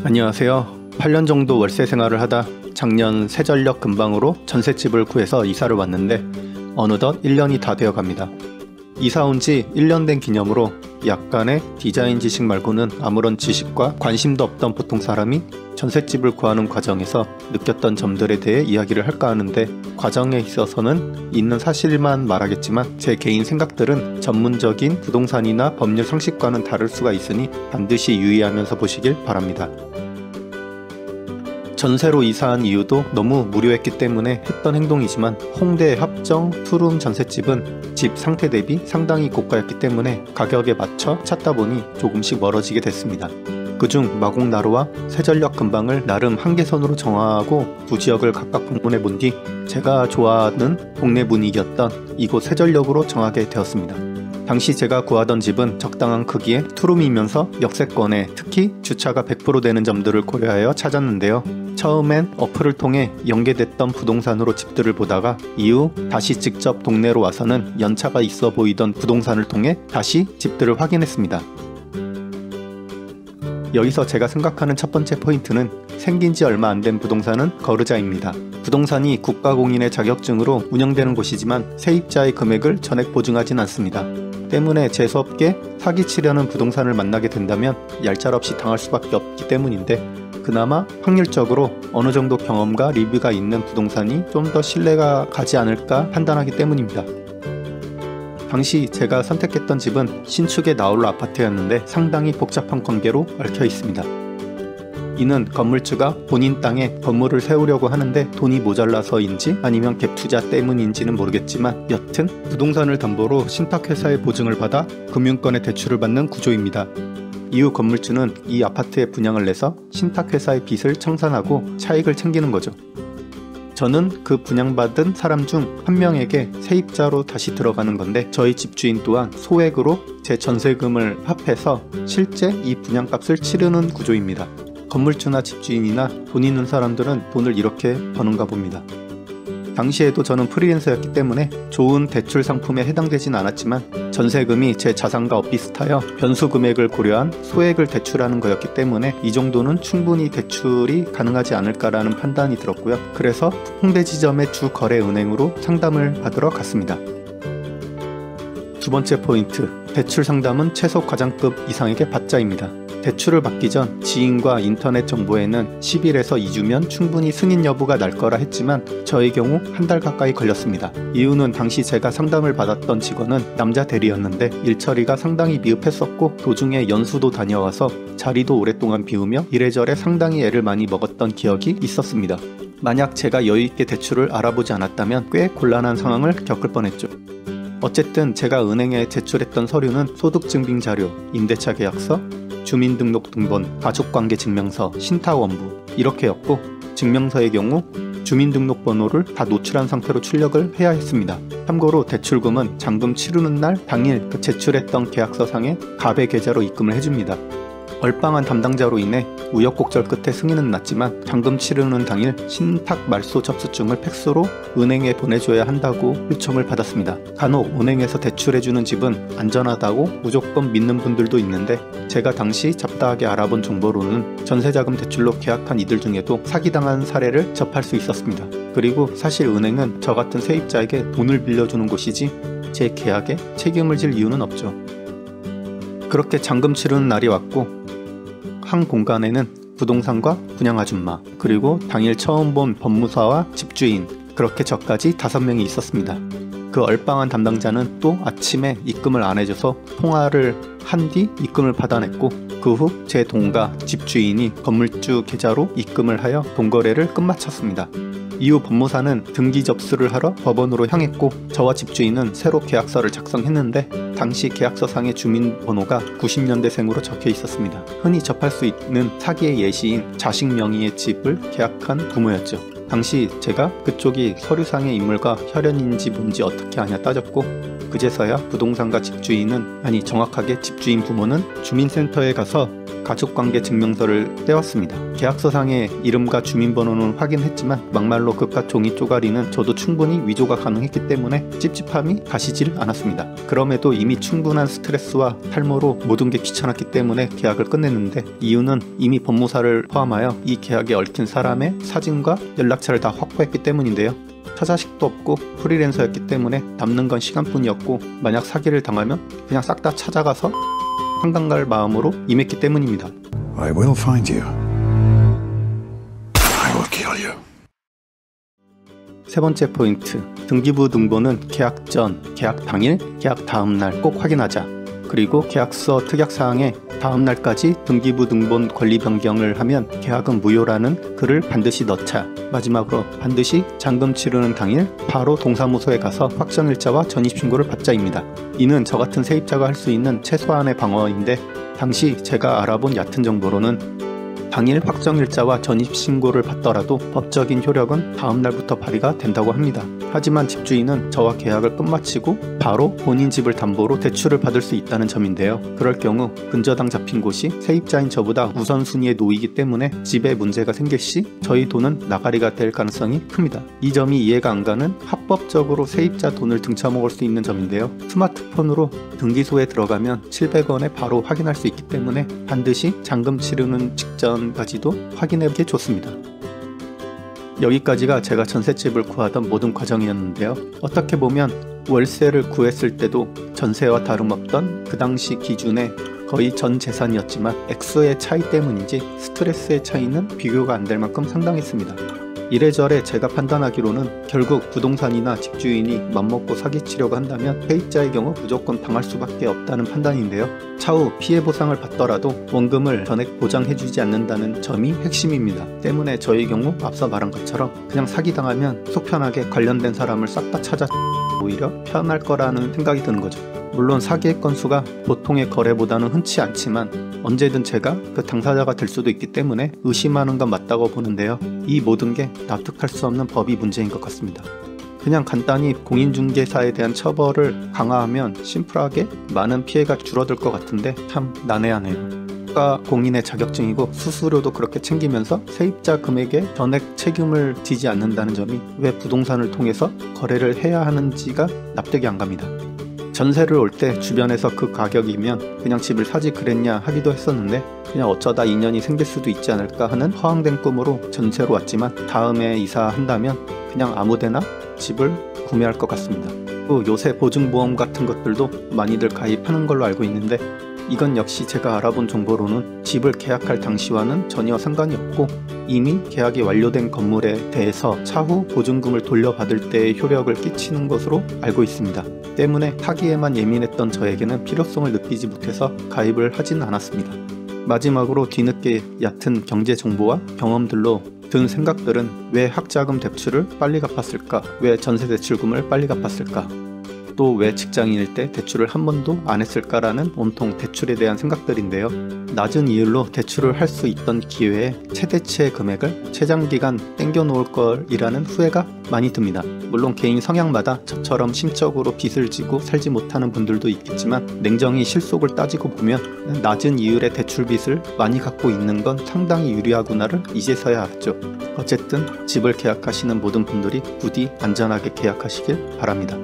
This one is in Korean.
안녕하세요. 8년 정도 월세 생활을 하다 작년 세전력 근방으로 전셋집을 구해서 이사를 왔는데 어느덧 1년이 다 되어 갑니다. 이사 온 지 1년 된 기념으로 약간의 디자인 지식 말고는 아무런 지식과 관심도 없던 보통 사람이 전셋집을 구하는 과정에서 느꼈던 점들에 대해 이야기를 할까 하는데, 과정에 있어서는 있는 사실만 말하겠지만 제 개인 생각들은 전문적인 부동산이나 법률 상식과는 다를 수가 있으니 반드시 유의하면서 보시길 바랍니다. 전세로 이사한 이유도 너무 무료했기 때문에 했던 행동이지만, 홍대 합정 투룸 전셋집은 집 상태 대비 상당히 고가였기 때문에 가격에 맞춰 찾다 보니 조금씩 멀어지게 됐습니다. 그중 마곡나루와 세전력 근방을 나름 한계선으로 정하고 두 지역을 각각 방문해 본 뒤 제가 좋아하는 동네 분위기였던 이곳 세전력으로 정하게 되었습니다. 당시 제가 구하던 집은 적당한 크기의 투룸이면서 역세권에 특히 주차가 100% 되는 점들을 고려하여 찾았는데요. 처음엔 어플을 통해 연계됐던 부동산으로 집들을 보다가 이후 다시 직접 동네로 와서는 연차가 있어 보이던 부동산을 통해 다시 집들을 확인했습니다. 여기서 제가 생각하는 첫 번째 포인트는 생긴 지 얼마 안 된 부동산은 거르자입니다. 부동산이 국가공인의 자격증으로 운영되는 곳이지만 세입자의 금액을 전액 보증하진 않습니다. 때문에 재수없게 사기치려는 부동산을 만나게 된다면 얄짤없이 당할 수밖에 없기 때문인데, 그나마 확률적으로 어느 정도 경험과 리뷰가 있는 부동산이 좀 더 신뢰가 가지 않을까 판단하기 때문입니다. 당시 제가 선택했던 집은 신축의 나홀로 아파트였는데 상당히 복잡한 관계로 얽혀 있습니다. 이는 건물주가 본인 땅에 건물을 세우려고 하는데 돈이 모자라서인지 아니면 갭 투자 때문인지는 모르겠지만, 여튼 부동산을 담보로 신탁회사의 보증을 받아 금융권의 대출을 받는 구조입니다. 이후 건물주는 이 아파트에 분양을 내서 신탁회사의 빚을 청산하고 차익을 챙기는 거죠. 저는 그 분양받은 사람 중 한 명에게 세입자로 다시 들어가는 건데, 저희 집주인 또한 소액으로 제 전세금을 합해서 실제 이 분양값을 치르는 구조입니다. 건물주나 집주인이나 돈 있는 사람들은 돈을 이렇게 버는가 봅니다. 당시에도 저는 프리랜서였기 때문에 좋은 대출 상품에 해당되진 않았지만 전세금이 제 자산과 엇비슷하여 변수 금액을 고려한 소액을 대출하는 거였기 때문에 이 정도는 충분히 대출이 가능하지 않을까라는 판단이 들었고요. 그래서 홍대 지점의 주 거래 은행으로 상담을 받으러 갔습니다. 두 번째 포인트, 대출 상담은 최소 과장급 이상에게 받자입니다. 대출을 받기 전 지인과 인터넷 정보에는 10일에서 2주면 충분히 승인 여부가 날 거라 했지만 저의 경우 한 달 가까이 걸렸습니다. 이유는 당시 제가 상담을 받았던 직원은 남자 대리였는데 일처리가 상당히 미흡했었고 도중에 연수도 다녀와서 자리도 오랫동안 비우며 이래저래 상당히 애를 많이 먹었던 기억이 있었습니다. 만약 제가 여유있게 대출을 알아보지 않았다면 꽤 곤란한 상황을 겪을 뻔했죠. 어쨌든 제가 은행에 제출했던 서류는 소득증빙자료, 임대차 계약서, 주민등록등본, 가족관계증명서, 신탁원부 이렇게였고, 증명서의 경우 주민등록번호를 다 노출한 상태로 출력을 해야 했습니다. 참고로 대출금은 잔금 치르는 날 당일 그 제출했던 계약서상에 갑의 계좌로 입금을 해줍니다. 얼빵한 담당자로 인해 우여곡절 끝에 승인은 났지만 잔금 치르는 당일 신탁 말소 접수증을 팩스로 은행에 보내줘야 한다고 요청을 받았습니다. 간혹 은행에서 대출해주는 집은 안전하다고 무조건 믿는 분들도 있는데, 제가 당시 잡다하게 알아본 정보로는 전세자금 대출로 계약한 이들 중에도 사기당한 사례를 접할 수 있었습니다. 그리고 사실 은행은 저 같은 세입자에게 돈을 빌려주는 곳이지 제 계약에 책임을 질 이유는 없죠. 그렇게 잔금 치르는 날이 왔고, 한 공간에는 부동산과 분양아줌마, 그리고 당일 처음 본 법무사와 집주인, 그렇게 저까지 5명이 있었습니다. 그 얼빵한 담당자는 또 아침에 입금을 안 해줘서 통화를 한 뒤 입금을 받아냈고, 그 후 제 동가 집주인이 건물주 계좌로 입금을 하여 동거래를 끝마쳤습니다. 이후 법무사는 등기 접수를 하러 법원으로 향했고, 저와 집주인은 새로 계약서를 작성했는데 당시 계약서상의 주민번호가 90년대생으로 적혀 있었습니다. 흔히 접할 수 있는 사기의 예시인 자식 명의의 집을 계약한 부모였죠. 당시 제가 그쪽이 서류상의 인물과 혈연인지 뭔지 어떻게 아냐 따졌고, 그제서야 부동산과 집주인은, 아니 정확하게 집주인 부모는 주민센터에 가서 가족관계 증명서를 떼왔습니다. 계약서상의 이름과 주민번호는 확인했지만 막말로 그깟 종이 쪼가리는 저도 충분히 위조가 가능했기 때문에 찝찝함이 가시질 않았습니다. 그럼에도 이미 충분한 스트레스와 탈모로 모든 게 귀찮았기 때문에 계약을 끝냈는데, 이유는 이미 법무사를 포함하여 이 계약에 얽힌 사람의 사진과 연락처를 다 확보했기 때문인데요. 처자식도 없고 프리랜서였기 때문에 남는 건 시간뿐이었고, 만약 사기를 당하면 그냥 싹 다 찾아가서 한강 갈 마음으로 임했기 때문입니다. I will find you. I will kill you. 세 번째 포인트, 등기부 등본은 계약 전, 계약 당일, 계약 다음 날 꼭 확인하자. 그리고 계약서 특약사항에 다음 날까지 등기부 등본 권리 변경을 하면 계약은 무효라는 글을 반드시 넣자. 마지막으로 반드시 잔금 치르는 당일 바로 동사무소에 가서 확정일자와 전입신고를 받자입니다. 이는 저같은 세입자가 할 수 있는 최소한의 방어인데, 당시 제가 알아본 얕은 정보로는 당일 확정일자와 전입신고를 받더라도 법적인 효력은 다음 날부터 발휘가 된다고 합니다. 하지만 집주인은 저와 계약을 끝마치고 바로 본인 집을 담보로 대출을 받을 수 있다는 점인데요. 그럴 경우 근저당 잡힌 곳이 세입자인 저보다 우선순위에 놓이기 때문에 집에 문제가 생길 시 저희 돈은 나가리가 될 가능성이 큽니다. 이 점이 이해가 안 가는 합법적으로 세입자 돈을 등쳐먹을 수 있는 점인데요. 스마트폰으로 등기소에 들어가면 700원에 바로 확인할 수 있기 때문에 반드시 잔금 치르는 직전까지도 확인해보기 좋습니다. 여기까지가 제가 전셋집을 구하던 모든 과정이었는데요. 어떻게 보면 월세를 구했을 때도 전세와 다름없던 그 당시 기준의 거의 전 재산이었지만 액수의 차이 때문인지 스트레스의 차이는 비교가 안 될 만큼 상당했습니다. 이래저래 제가 판단하기로는 결국 부동산이나 집주인이 맘먹고 사기치려고 한다면 세입자의 경우 무조건 당할 수밖에 없다는 판단인데요. 차후 피해 보상을 받더라도 원금을 전액 보장해주지 않는다는 점이 핵심입니다. 때문에 저희 경우 앞서 말한 것처럼 그냥 사기당하면 속 편하게 관련된 사람을 싹 다 찾아 오히려 편할 거라는 생각이 드는 거죠. 물론 사기의 건수가 보통의 거래보다는 흔치 않지만 언제든 제가 그 당사자가 될 수도 있기 때문에 의심하는 건 맞다고 보는데요. 이 모든 게 납득할 수 없는 법이 문제인 것 같습니다. 그냥 간단히 공인중개사에 대한 처벌을 강화하면 심플하게 많은 피해가 줄어들 것 같은데 참 난해하네요. 공인의 자격증이고 수수료도 그렇게 챙기면서 세입자 금액에 전액 책임을 지지 않는다는 점이 왜 부동산을 통해서 거래를 해야 하는지가 납득이 안 갑니다. 전세를 올 때 주변에서 그 가격이면 그냥 집을 사지 그랬냐 하기도 했었는데, 그냥 어쩌다 인연이 생길 수도 있지 않을까 하는 허황된 꿈으로 전세로 왔지만 다음에 이사한다면 그냥 아무데나 집을 구매할 것 같습니다. 또 요새 보증보험 같은 것들도 많이들 가입하는 걸로 알고 있는데, 이건 역시 제가 알아본 정보로는 집을 계약할 당시와는 전혀 상관이 없고 이미 계약이 완료된 건물에 대해서 차후 보증금을 돌려받을 때의 효력을 끼치는 것으로 알고 있습니다. 때문에 사기에만 예민했던 저에게는 필요성을 느끼지 못해서 가입을 하진 않았습니다. 마지막으로 뒤늦게 얕은 경제 정보와 경험들로 든 생각들은 왜 학자금 대출을 빨리 갚았을까? 왜 전세 대출금을 빨리 갚았을까? 또 왜 직장인일 때 대출을 한 번도 안 했을까라는 온통 대출에 대한 생각들인데요. 낮은 이율로 대출을 할 수 있던 기회에 최대치의 금액을 최장기간 땡겨놓을 걸이라는 후회가 많이 듭니다. 물론 개인 성향마다 저처럼 심적으로 빚을 지고 살지 못하는 분들도 있겠지만 냉정히 실속을 따지고 보면 낮은 이율의 대출 빚을 많이 갖고 있는 건 상당히 유리하구나를 이제서야 알았죠. 어쨌든 집을 계약하시는 모든 분들이 부디 안전하게 계약하시길 바랍니다.